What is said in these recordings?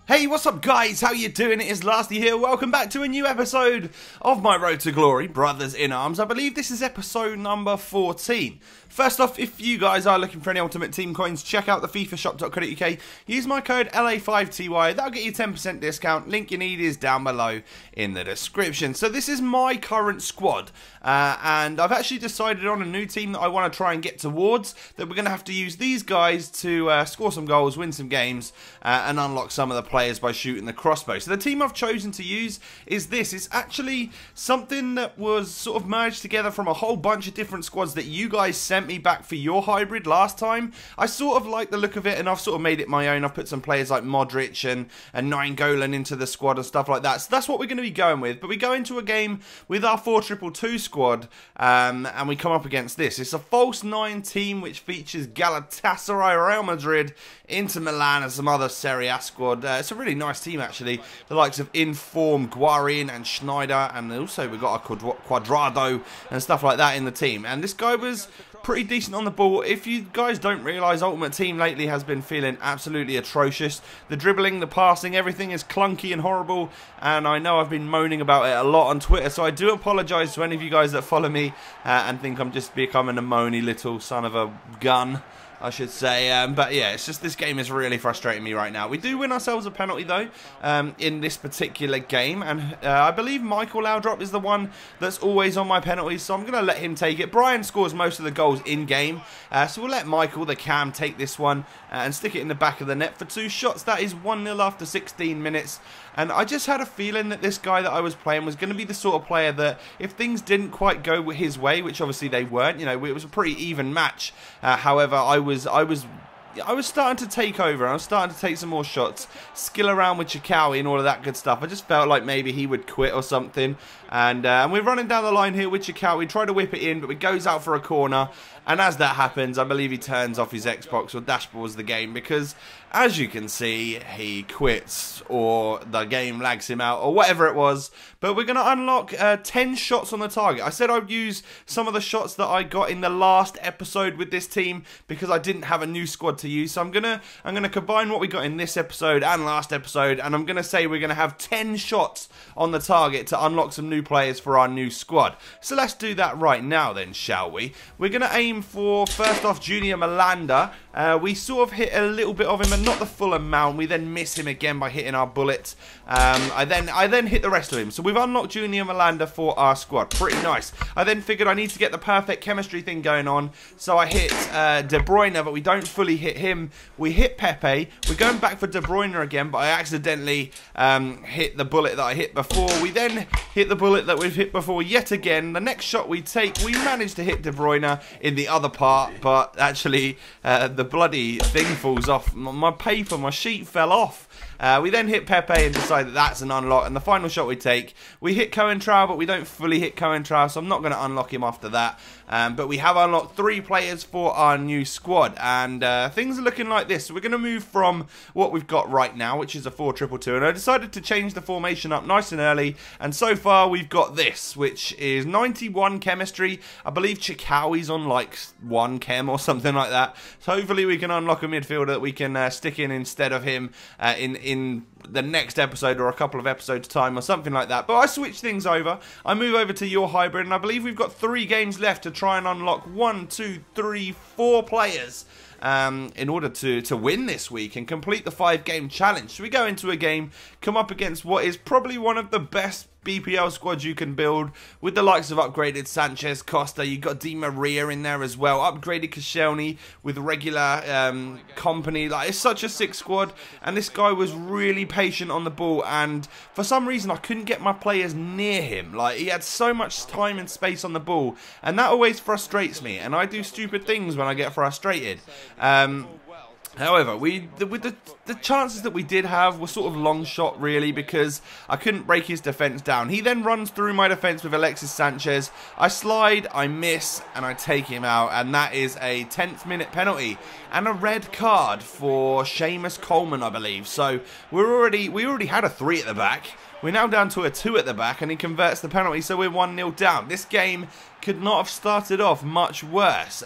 Hey, what's up guys? How you doing? It is Lasty here. Welcome back to a new episode of my Road to Glory, Brothers in Arms. I believe this is episode number 14. First off, if you guys are looking for any Ultimate Team coins, check out the fifashop.co.uk. Use my code LA5TY. That'll get you 10% discount. Link you need is down below in the description. So this is my current squad. And I've actually decided on a new team that I want to try and get towards. That we're going to have to use these guys to score some goals, win some games, and unlock some of the players by shooting the crossbow. So the team I've chosen to use is this. It's actually something that was sort of merged together from a whole bunch of different squads that you guys sent me back for your hybrid last time. I sort of like the look of it and I've sort of made it my own. I've put some players like Modric and Nainggolan into the squad and stuff like that. So that's what we're going to be going with. But we go into a game with our 4-2-2 squad and we come up against this. It's a false 9 team which features Galatasaray, Real Madrid, Inter Milan and some other Serie A squad. It's a really nice team actually. The likes of Inform, Guarin and Schneider, and also we've got a Quadrado and stuff like that in the team. And this guy was pretty decent on the ball. If you guys don't realise, Ultimate Team lately has been feeling absolutely atrocious. The dribbling, the passing, everything is clunky and horrible, and I know I've been moaning about it a lot on Twitter, so I do apologise to any of you guys that follow me and think I'm just becoming a moany little son of a gun, I should say. But yeah, it's just this game is really frustrating me right now. We do win ourselves a penalty though in this particular game, and I believe Michael Laudrup is the one that's always on my penalties, so I'm going to let him take it. Brian scores most of the goals in game, so we'll let Michael, the cam, take this one and stick it in the back of the net for 2 shots. That is 1-0 after 16 minutes. And I just had a feeling that this guy that I was playing was going to be the sort of player that if things didn't quite go his way, which obviously they weren't, you know, it was a pretty even match. However, I was starting to take over. I was starting to take some more shots, skill around with Chikawi and all of that good stuff. I just felt like maybe he would quit or something. And we're running down the line here with Chikawi. We try to whip it in, but it goes out for a corner. And as that happens, I believe he turns off his Xbox or dashboards the game because, as you can see, he quits or the game lags him out or whatever it was. But we're going to unlock 10 shots on the target. I said I'd use some of the shots that I got in the last episode with this team because I didn't have a new squad to use. So I'm gonna combine what we got in this episode and last episode, and I'm gonna say we're gonna have 10 shots on the target to unlock some new players for our new squad. So let's do that right now then, shall we? We're gonna aim for, first off, Junior Malanda. We sort of hit a little bit of him, but not the full amount. We then miss him again by hitting our bullets. I then hit the rest of him. So we've unlocked Junior Malanda for our squad. Pretty nice. I then figured I need to get the perfect chemistry thing going on. So I hit De Bruyne, but we don't fully hit him. We hit Pepe. We're going back for De Bruyne again, but I accidentally hit the bullet that I hit before. We then hit the bullet that we've hit before yet again. The next shot we take, we managed to hit De Bruyne in the other part, but actually the bloody thing falls off. My paper, my sheet fell off. We then hit Pepe and decide that that's an unlock. And the final shot we take, we hit Coentrao, but we don't fully hit Coentrao, so I'm not going to unlock him after that. But we have unlocked 3 players for our new squad, and things are looking like this. So we're going to move from what we've got right now, which is a 4-2-2, and I decided to change the formation up nice and early. And so far we've got this, which is 91 chemistry. I believe Chikawi's on like 1 chem or something like that. So hopefully we can unlock a midfielder that we can stick in instead of him in the next episode or a couple of episodes time or something like that. But I switch things over. I move over to your hybrid, and I believe we've got 3 games left to try and unlock 1, 2, 3, 4 players in order to win this week and complete the 5-game challenge. So we go into a game, come up against what is probably one of the best BPL squads you can build, with the likes of upgraded Sanchez, Costa, you got Di Maria in there as well, upgraded Koscielny with regular company. Like, it's such a sick squad, and this guy was really patient on the ball, and for some reason I couldn't get my players near him. Like, he had so much time and space on the ball, and that always frustrates me, and I do stupid things when I get frustrated. However, with the chances that we did have were sort of long shot really, because I couldn't break his defence down. He then runs through my defence with Alexis Sanchez. I slide, I miss, and I take him out, and that is a 10th minute penalty and a red card for Seamus Coleman, I believe. So we already had a 3 at the back. We're now down to a 2 at the back, and he converts the penalty, so we're 1-0 down. This game could not have started off much worse.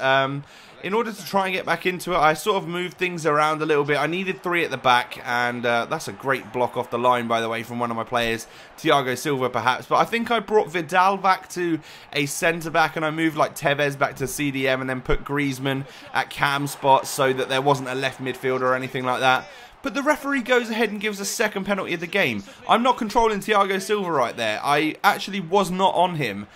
In order to try and get back into it, I sort of moved things around a little bit. I needed 3 at the back, and that's a great block off the line, by the way, from one of my players, Thiago Silva, perhaps. But I think I brought Vidal back to a centre-back, and I moved like Tevez back to CDM, and then put Griezmann at cam spot so that there wasn't a left midfielder or anything like that. But the referee goes ahead and gives a second penalty of the game. I'm not controlling Thiago Silva right there. I actually was not on him,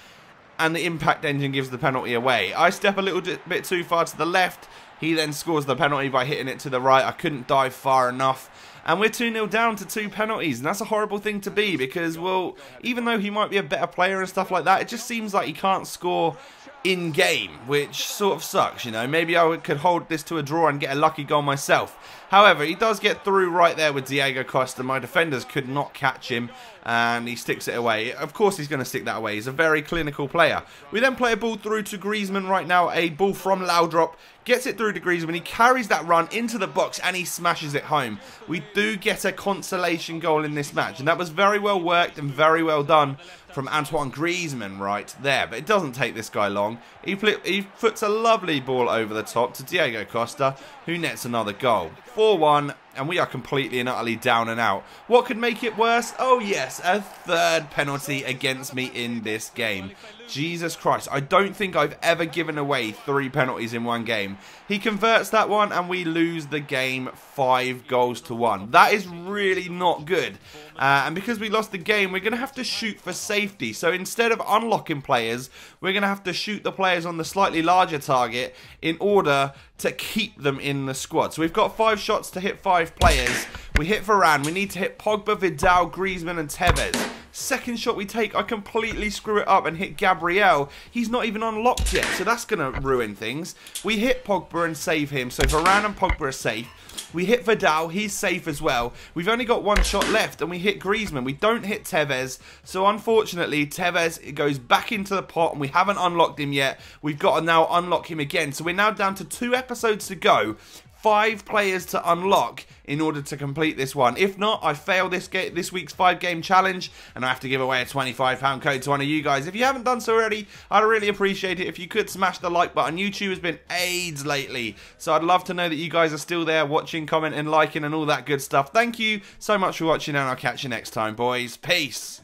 and the impact engine gives the penalty away. I step a little bit too far to the left. He then scores the penalty by hitting it to the right. I couldn't dive far enough. And we're 2-0 down to 2 penalties. And that's a horrible thing to be because, well, even though he might be a better player and stuff like that, it just seems like he can't score in-game, which sort of sucks, you know. Maybe I could hold this to a draw and get a lucky goal myself. However, he does get through right there with Diego Costa. My defenders could not catch him, and he sticks it away. Of course he's going to stick that away. He's a very clinical player. We then play a ball through to Griezmann right now. A ball from Laudrup. Gets it through to Griezmann. He carries that run into the box, and he smashes it home. We do get a consolation goal in this match, and that was very well worked and very well done from Antoine Griezmann right there. But it doesn't take this guy long. He puts a lovely ball over the top to Diego Costa, who nets another goal. 4-1, and we are completely and utterly down and out. What could make it worse? Oh yes, a third penalty against me in this game. Jesus Christ, I don't think I've ever given away 3 penalties in one game. He converts that one and we lose the game 5-1. That is really not good. And because we lost the game, we're going to have to shoot for safety. So instead of unlocking players, we're going to have to shoot the players on the slightly larger target in order to keep them in the squad. So we've got 5 shots to hit 5 players. We hit Varane. We need to hit Pogba, Vidal, Griezmann and Tevez. Second shot we take, I completely screw it up and hit Gabriel. He's not even unlocked yet, so that's going to ruin things. We hit Pogba and save him, so Varane and Pogba are safe. We hit Vidal, he's safe as well. We've only got 1 shot left, and we hit Griezmann. We don't hit Tevez, so unfortunately, Tevez goes back into the pot, and we haven't unlocked him yet. We've got to now unlock him again, so we're now down to 2 episodes to go. 5 players to unlock in order to complete this one. If not, I fail this week's 5-game challenge, and I have to give away a £25 code to one of you guys. If you haven't done so already, I'd really appreciate it if you could smash the like button. YouTube has been AIDS lately, so I'd love to know that you guys are still there watching, commenting, liking, and all that good stuff. Thank you so much for watching, and I'll catch you next time, boys. Peace.